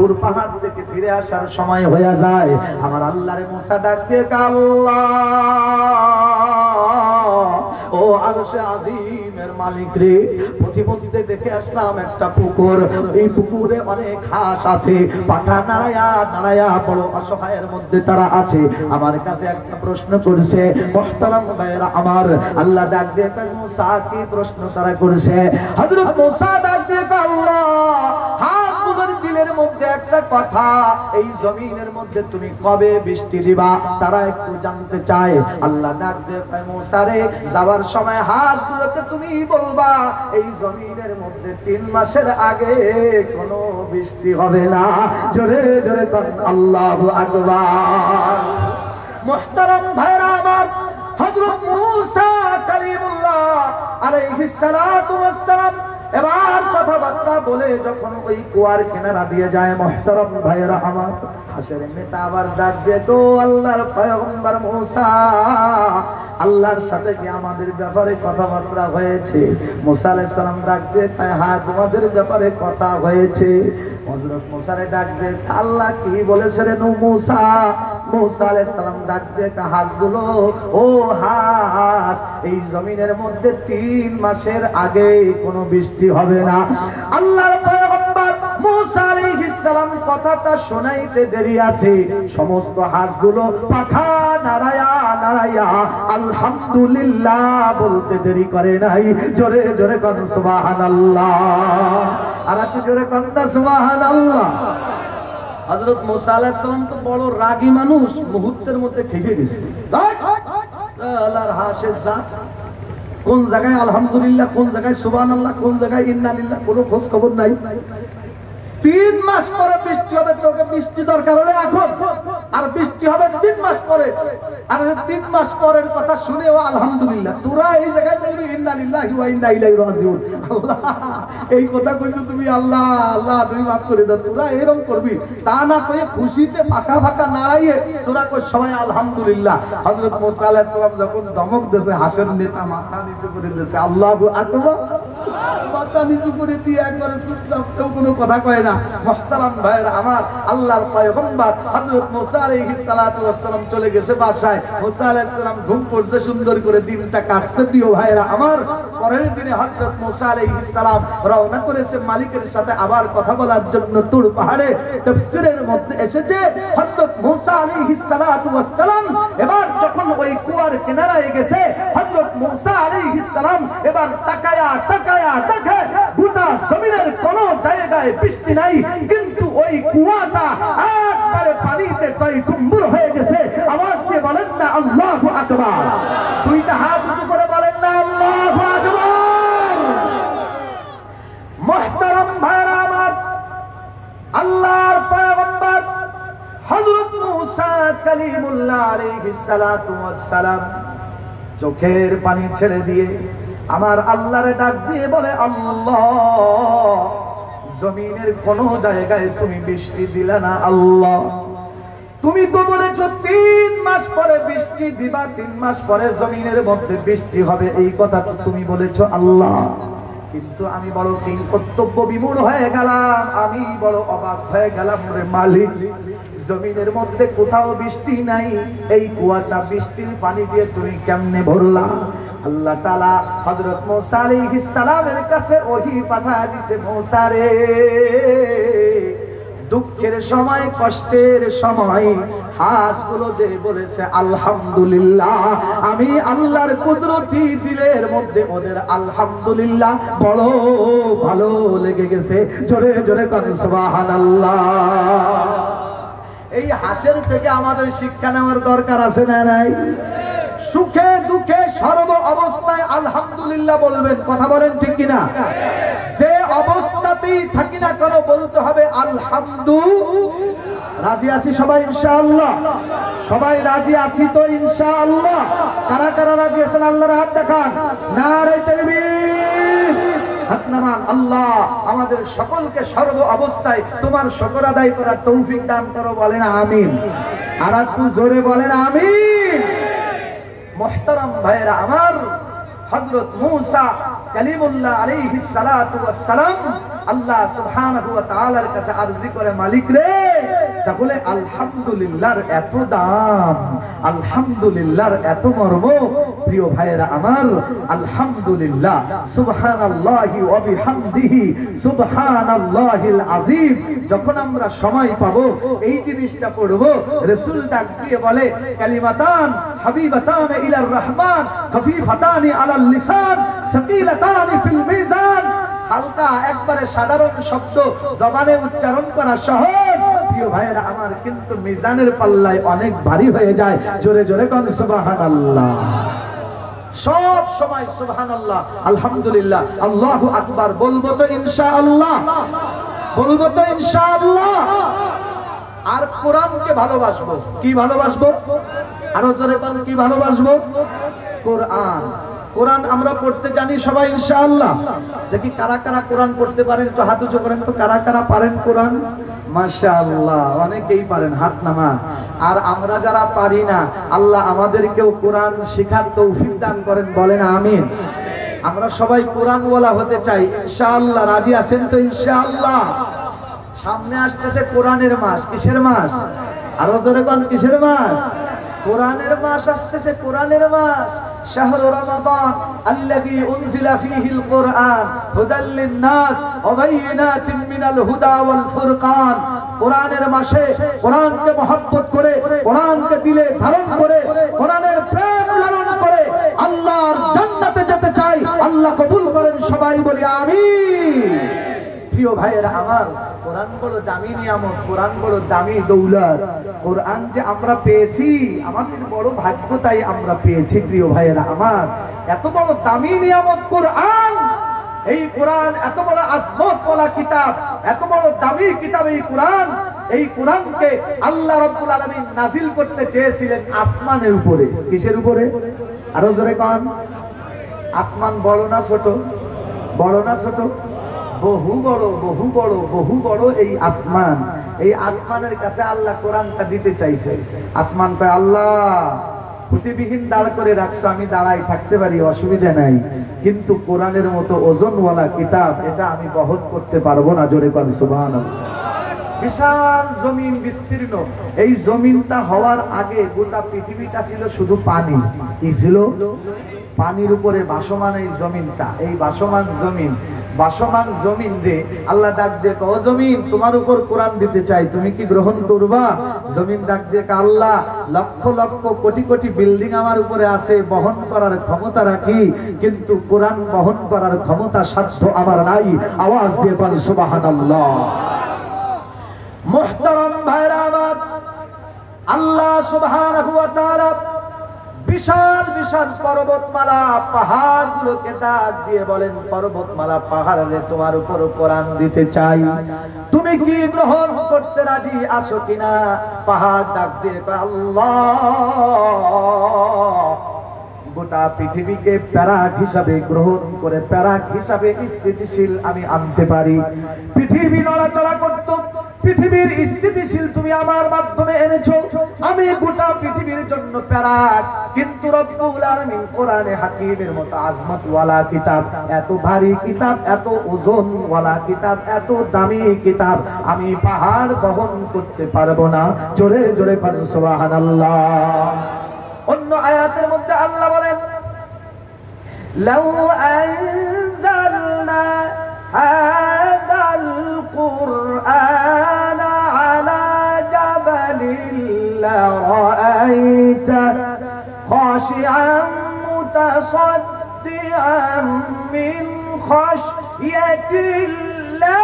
তুর পাহাড় থেকে ফিরে আসার সময় হয়ে যায়। আমার আল্লাহরে মুসা ডাক দিয়ে আল্লাহ, ও আরশে আজিমের মালিক রে, প্রতিমধ্যে দেখে আসলাম একটা পুকুর, এই পুকুরে অনেক হাঁস আছে, পাখা নাড়ায়া নাড়ায়া বড় অসহায়ের মধ্যে তারা আছে। আমার কাছে একটা প্রশ্ন করেছে, মুহতারাম ভাইরা আমার। আল্লাহ ডাক দিয়ে মুসা, কি প্রশ্ন তারা করেছে? হযরত মুসা ডাক দিয়ে আল্লাহ, হাত মুদের দিলের মধ্যে একটা কথা, এই জমিনের মধ্যে তুমি কবে বৃষ্টি দিবা তারা একটু জানতে চায়। আল্লাহ ডাক দিয়ে মুসা রে, যাওয়ার সময় হাতগুলোকে তুমি বলবা এই জমিনের মধ্যে 3 মাসের আগে কোনো বৃষ্টি হবে না। জোরে জোরে বলেন আল্লাহু আকবার। মুহতারাম ভাইরা আমার, হযরত মুসা কালিমুল্লাহ আলাইহিস সালাতু ওয়াস সালাম এবার কথাবার্তা বলে যখন ওই কুয়ার কিনারা দিয়ে যায়, মুহতারাম ভাইরা আমার, হাসরের নেতা আবার ডাক দিয়ে, তো আল্লাহর পয়গম্বর মুসা, আল্লাহর সাথে কি আমাদের ব্যাপারে কথাবার্তা হয়েছে? মুসা আলাইহিস সালাম ডাক দিয়ে, হ্যাঁ তোমাদের ব্যাপারে কথা হয়েছে। হযরত মুসারে ডাক দিয়ে, আল্লাহ কি বলেছে রে মুসা? মুসা আলাইহিস সালাম ডাক দিয়ে, হাঁসগুলো, ও হাঁস, এই জমিনের মধ্যে 3 মাসের আগে কোনো বৃষ্টি হবে না। আল্লাহর পয়গম্বর মুসা আলাইহিস সালাম কথাটা শোনাইতে দেরি আছে, সমস্ত হাঁসগুলো পাখা নাড়ায়া নাড়ায়া আলহামদুলিল্লাহ বলতে দেরি করে নাই। জোরে জোরে কোন সুবহানাল্লাহ, আর একটু জোরে কোন সুবহানাল্লাহ। হযরত মুসা আলাইহিস সালাম তো বড় রাগী মানুষ, মুহূর্তের মধ্যে খেপে গেছে। আল্লাহর হাঁসের জাত, কোন জায়গায় আলহামদুলিল্লাহ, কোন জায়গায় সুবহানাল্লাহ, কোন জায়গায় ইন্না লিল্লাহ, কোনো খোঁজ খবর নাই। 3 মাস পরে বৃষ্টি হবে, তোকে বৃষ্টি দরকার হলে এখন, আর বৃষ্টি হবে 3 মাস পরে। আর 3 মাস পরের কথা শুনেও আলহামদুলিল্লাহ, তোরা এই জায়গায় বলবি ইন্না লিল্লাহি ওয়া ইন্না ইলাইহি রাজিউন। আল্লাহ এই কথা কইছো তুমি, আল্লাহ আল্লাহ তুমি মাফ করে দাও। তোরা এরকম করবি তা না কয়ে খুশিতে পাকা ফাঁকা নাড়াইয়ে তোরা কই সবাই আলহামদুলিল্লাহ। হযরত মুসা আলাইহিস সালাম যখন ধমক দিয়েছে, হাসের নেতা মাথা নিচু করে দিয়েছে, আল্লাহু আকবার, মাথা নিচু করে দিয়ে একবারে চুপচাপ, কেউ কোনো কথা কয় না। মুহতারাম ভাইরা আমার, আল্লাহর পয়গম্বর হযরত মুসা আলাইহিস সালাতু ওয়াস সালাম চলে গেছে বাসায়। মুসা আলাইহিস সালাম ঘুম পড়ছে, সুন্দর করে দিনটা কাটছে। প্রিয় ভাইরা আমার, পরের দিনে হযরত মুসা আলাইহিস সালাম রওনা করেছে মালিকের সাথে আবার কথা বলার জন্য তুর পাহাড়ে। তাফসীরের মধ্যে এসেছে, হযরত মুসা আলাইহিস সালাতু ওয়াস সালাম এবার যখন ওই কুয়ার কিনারায় গেছে, হযরত মুসা আলাইহিস সালাম এবার তাকায়া তাকায়া দেখে গোটা জমিনের কোনো জায়গায় বৃষ্টি নাই, কিন্তু ওই কুয়াটা একবারে পানিতে টইটুম্বুর হয়ে গেছে। আওয়াজ দিয়ে বলেন না আল্লাহু আকবার। 2টা হাত উঁচু করে বলেন না আল্লাহু আকবার। মুহতারাম ভাইরা আমার, আল্লাহর পয়গম্বর হযরত মুসা কালিমুল্লাহ আলাইহিস সালাতু ওয়াস সালাম চোখের পানি ছেড়ে দিয়ে আমার আল্লাহরে ডাক দিয়ে বলে, আল্লাহ জমিনের কোন জায়গায় তুমি বৃষ্টি দিলে না। আল্লাহ তুমি তো বলেছো 3 মাস পরে বৃষ্টি দিবা, 3 মাস পরে জমিনের মধ্যে বৃষ্টি হবে, এই কথা তো তুমি বলেছো আল্লাহ। কিন্তু আমি বড় কর্তব্য বিমূঢ় হয়ে গেলাম, আমি বড় অবাক হয়ে গেলাম রে মালিক, জমিনের মধ্যে কোথাও বৃষ্টি নাই, এই কুয়াটা বৃষ্টির পানি দিয়ে তুমি কেমনে ভরলা? আল্লাহ তাআলা হযরত মুসা আলাইহিস সালামের কাছে ওহী পাঠায় দিয়েছে, মুসা রে, দুঃখের সময় কষ্টের সময় হাঁসগুলো যে বলেছে আলহামদুলিল্লাহ, আমি আল্লাহর কুদরতি দিলের মধ্যে ওদের আলহামদুলিল্লাহ বড় ভালো লেগে গেছে। জোরে জোরে কোন সুবহানাল্লাহ। এই হাঁসের থেকে আমাদের শিক্ষা নেওয়ার দরকার আছে না নাই? সুখে দুঃখে সর্ব অবস্থায় আলহামদুলিল্লাহ বলবেন, কথা বলেন ঠিক কিনা? যে অবস্থাতেই থাকি না কেন বলতে হবে আলহামদুলিল্লাহ। রাজি আছি সবাই ইনশাআল্লাহ? সবাই রাজি আছি তো ইনশাআল্লাহ? কারা কারা রাজি আছেন আল্লাহর হাত দেখান। নারে তাকবীর, হাত নামান। আল্লাহ আমাদের সকলকে সর্ব অবস্থায় তোমার শুকর আদায় করার তৌফিক দান করো, বলেন আমিন। আর একটু জোরে বলেন আমিন। মুহতারাম ভাইরা আমার, হযরত মূসা কালিমুল্লাহ আলাইহিস সালাতু ওয়াস সালাম আল্লাহ সুবহানাহু ওয়া তাআলার কাছে আরজি করে, মালিক রে, তাহলে আলহামদুলিল্লাহর এত দাম, আলহামদুলিল্লাহর এত মর্ম। প্রিয় ভাইয়েরা আমার, আলহামদুলিল্লাহ, সুবহানাল্লাহি ওয়া বিহামদিহি সুবহানাল্লাহিল আযীম, যখন আমরা সময় পাবো এই জিনিসটা পড়বো। রাসূল ডাক দিয়ে বলে, কালিমাতান হাবিবাতান ইলার রহমান খফীফাতানি আলাল লিসান সাকিলাতানি ফিল মিজান। হালকা একবারে সাধারণ শব্দ, জবানে উচ্চারণ করা সহজ, প্রিয় ভাইয়েরা আমার, কিন্তু মিজানের পাল্লায় অনেক ভারী হয়ে যায়। জোরে জোরে কোন সুবহানাল্লাহ। সব সময় সুবহানাল্লাহ, আলহামদুলিল্লাহ, আল্লাহু আকবার বলবো তো ইনশাআল্লাহ, বলবো তো ইনশাআল্লাহ। আর কোরআনকে ভালোবাসবো। কি ভালোবাসবো? আরো জোরে কোন কি ভালোবাসবো? কোরআন। কোরআন আমরা পড়তে জানি সবাই ইনশাআল্লাহ। দেখি কারা কারা কোরআন পড়তে পারেন, তো হাত উঁচু করেন তো, কারা কারা পারেন কোরআন? মাশাআল্লাহ, অনেকেই পারেন, হাত নামান। আর আমরা যারা পারি না, আল্লাহ আমাদেরকেও কোরআন শেখার তৌফিক দান করেন, বলেন আমিন। আমরা সবাই কোরআনওয়ালা হতে চাই ইনশাআল্লাহ। রাজি আছেন তো ইনশাআল্লাহ? সামনে আসতেছে কোরআনের মাস। কিসের মাস? আরো জোরে কোন কিসের মাস? কোরআনের মাস আসতেছে, কোরআনের মাস। শাহরু রমাদান আল্লাযী উনজিলা ফীহিল কুরআন হুদাল লিন-নাস ওয়া বাইয়িনাতিন মিনাল হুদা ওয়াল ফুরকান। কোরআনের মাসে কোরআনকে মহব্বত করে, কোরআনকে দিলে ধারণ করে, কোরআনের প্রেম লালন করে আল্লাহর জান্নাতে যেতে চাই। আল্লাহ কবুল করেন, সবাই বলি আমিন। প্রিয় ভাইয়েরা আমার, কোরআন বড় দামি নিয়ামত, কোরআন বড় দামি দৌলত। কোরআন যে আমরা পেয়েছি, আমাদের বড় ভাগ্য, তাই আমরা পেয়েছি। প্রিয় ভাইয়েরা আমার, এত বড় দামি নিয়ামত কোরআন। এই কোরআন এত বড় আজমত ওয়ালা কিতাব, এত বড় দামি কিতাব এই কোরআন। এই কোরআনকে আল্লাহ রাব্বুল আলামিন নাজিল করতে চেয়েছিলেন আসমানের উপরে। কিসের উপরে? আরো জোরে কোন। আসমান বড় না ছোট? বড় না ছোট? বহু বড়, বহু বড়, বহু বড় এই আসমান। এই আসমানের কাছে আল্লাহ কোরআনটা দিতে চাইছে। আসমান কয়, আল্লাহ খুঁটিবিহীন দাঁড় করে রাখছো, আমি দাঁড়াই থাকতে পারি, অসুবিধা নাই, কিন্তু কোরআনের মতো ওজনওয়ালা কিতাব এটা আমি বহন করতে পারবো না। জোরে কোন সুবহানাল্লাহ। বিশাল জমিন বিস্তীর্ণ। এই জমিনটা হওয়ার আগে গোটা পৃথিবীটা ছিল শুধু পানি। কি ছিল? পানির উপরে ভাসমান এই জমিনটা। এই ভাসমান জমিন, ভাসমান জমিন রে আল্লাহ ডাক দিয়ে, ও জমিন, তোমার উপর কোরআন দিতে চাই, তুমি কি গ্রহণ করবা? জমিন ডাক দিয়ে, আল্লাহ লক্ষ লক্ষ কোটি কোটি বিল্ডিং আমার উপরে আছে, বহন করার ক্ষমতা রাখি, কিন্তু কোরআন বহন করার ক্ষমতা সাধ্য আমার নাই। আওয়াজ দিয়ে বল সুবহানাল্লাহ। মুহতারাম ভাইরা আমার, আল্লাহ সুবহানাহু ওয়া তাআলা বিশাল বিশাল পর্বতমালা পাহাড়গুলোকে ডাক দিয়ে বলেন, পর্বতমালা পাহাড়ে তোমার উপর কোরআন দিতে চাই, তুমি কি গ্রহণ করতে রাজি আছো কিনা? পাহাড় ডাক দিয়ে, আল্লাহ গোটা পৃথিবীকে প্যারাক হিসাবে গ্রহণ করে, প্যারাক হিসাবে স্থিতিশীল আমি আনতে পারি। পৃথিবী নড়াচড়া করত, পৃথিবীর স্থিতিশীল তুমি আমার মাধ্যমে এনেছো। আমি গোটা পৃথিবীর জন্য প্যারাক, কিন্তু রব্বুল আলামিন কোরআনে হাকিমের মতো আজমত ওয়ালা কিতাব, এত ভারী কিতাব, এত ওজন ওয়ালা কিতাব, এত দামি কিতাব আমি পাহাড় বহন করতে পারবো না। জোরে জোরে পড়ুন সুবহানাল্লাহ। অন্য আয়াতের মধ্যে আল্লাহ বলেন, লাউ আনজালনা হাযাল কুরআনা আলা জাবালিন লারাআইতা খাশিআন মুতাসাদ্দিআন মিন খাশইয়াতিল্লাহ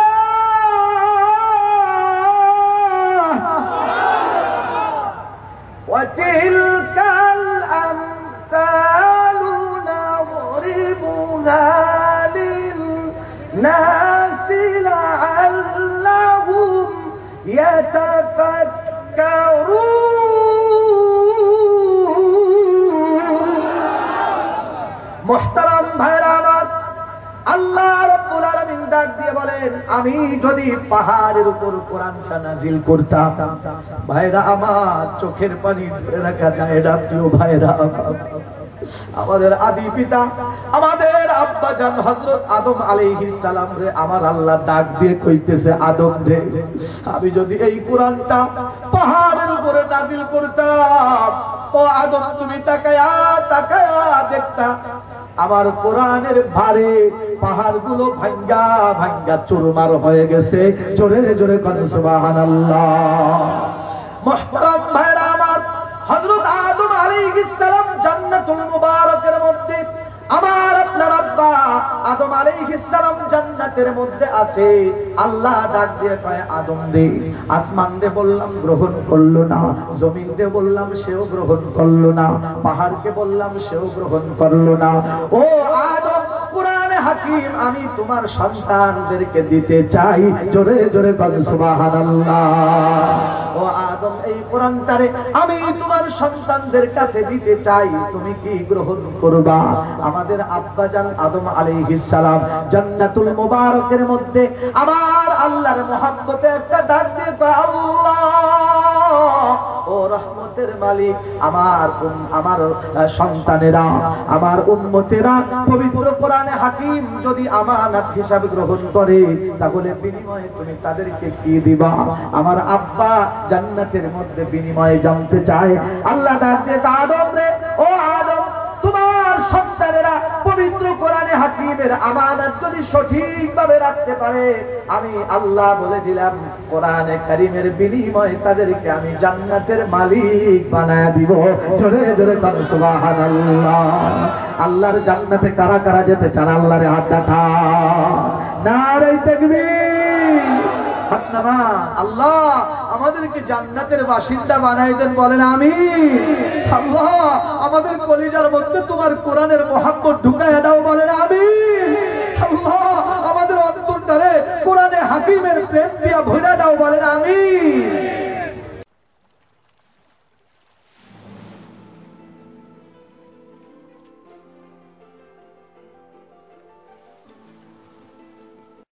وتلك الأمثال نضربها للناس لعلهم يتفكرون। محترم ভাইরা আমার, আল্লাহ রাব্বুল আলামিন ডাক দিয়ে বলেন, আমি যদি পাহাড়ের উপর কোরআনটা নাজিল করতাম, ভাইরা আমার চোখের পানি ধরে রাখা যায় না। প্রিয় ভাইরা, আমাদের আদি পিতা আমাদের আব্বা জান হযরত আদম আলাইহিস সালাম রে আমার আল্লাহ ডাক দিয়ে কইতেছে, আদম রে, আমি যদি এই কোরআনটা পাহাড়ের উপরে নাযিল করতাম, ও আদম তুমি তাকায়া তাকায়া দেখতা আমার কোরআনের ভারে পাহাড়গুলো ভাঙ্গা ভাঙ্গা চুরমার হয়ে গেছে। জোরে জোরে বলেন সুবহানাল্লাহ। মুহতারাম ভাইরা আমার, হযরত আদম আলাইহিস সালাম জান্নাতুল মুবারাকের মধ্যে, আমার আপনার আব্বা আদম আলাইহিস সালাম জান্নাতের মধ্যে আছে। আল্লাহ ডাক দিয়ে কয়, আদম রে, আসমান রে বললাম গ্রহণ করলো না, জমিন রে বললাম সেও গ্রহণ করলো না, পাহাড়কে বললাম সেও গ্রহণ করলো না। ও আদম, কোরআনে হাকিম আমি তোমার সন্তানদেরকে দিতে চাই। জোরে জোরে বলেন সুবহানাল্লাহ। ও আদম, এই কোরআনটারে আমি তোমার সন্তানদের কাছে দিতে চাই, তুমি কি গ্রহণ করবা? আমাদের আব্বা জান আদম আলাইহিস সালাম জান্নাতুল মুবারাকের মধ্যে আমার আল্লাহর মহব্বতে একটা ডাক দিয়ে কয়, আল্লাহ ও রহমতের মালিক, আমার সন্তানেরা, আমার উম্মতেরা পবিত্র কোরআনে হাকিম যদি আমানত হিসাবে গ্রহণ করে, তাহলে বিনিময়ে তুমি তাদেরকে কি দিবা? আমার আব্বা জান্নাতের মধ্যে বিনিময়ে জানতে চায়। আল্লাহ ডাক দিয়ে, আদম রে, ও আদম, তোমার সন্তানেরা পবিত্র কোরআনে হাকিমের আমানত যদি সঠিকভাবে রাখতে পারে, আমি আল্লাহ বলে দিলাম কোরআনে কারীমের বিনিময়ে তাদেরকে আমি জান্নাতের মালিক বানায় দিব। জোরে জোরে বলেন সুবহানাল্লাহ। আল্লাহর জান্নাতে কারা কারা যেতে চান? আল্লাহর হাত দেখা, নারে তাকবীর। আল্লাহ আমাদেরকে জান্নাতের বাসিন্দা বানাই দেন, বলেন আমিন। আল্লাহ আমাদের কলিজার মধ্যে তোমার কোরআনের মহব্বত ঢুকাইয়া দাও, বলেন আমিন। আল্লাহ আমাদের অন্তরটারে কোরআনে হাকিমের প্রেম দিয়া ভরে দাও, বলেন আমিন।